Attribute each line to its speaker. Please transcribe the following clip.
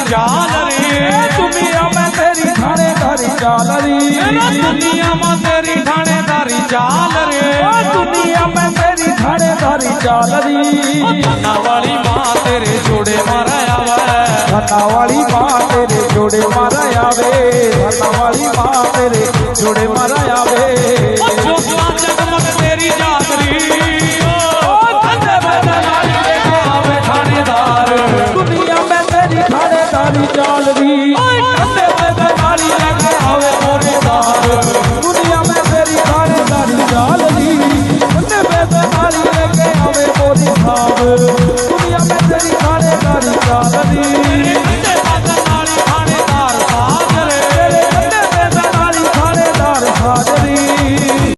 Speaker 1: चाल रे
Speaker 2: दुनिया में तेरी थानेदारी चाल री
Speaker 1: दुनिया में तेरी थानेदारी चाल रे
Speaker 2: दुनिया में तेरी थानेदारी चाल री
Speaker 1: धना वाली मां तेरे जोड़े मारा आवे
Speaker 2: धना वाली मां तेरे जोड़े मारा आवे धना वाली मां तेरे जोड़े मारा आवे
Speaker 1: जोगला जगमग तेरी जागरी धन्य बदनाली लेके आवे थानेदार
Speaker 2: दुनिया में तेरी थानेदारी चाल री
Speaker 1: धन्य बदनाली लेके आवे थानेदार
Speaker 2: दुनिया में तेरी थानेदारी चाल री धन्य बदनाली लेके आवे मोरी साहब दुनिया में तेरी थानेदारी चाल री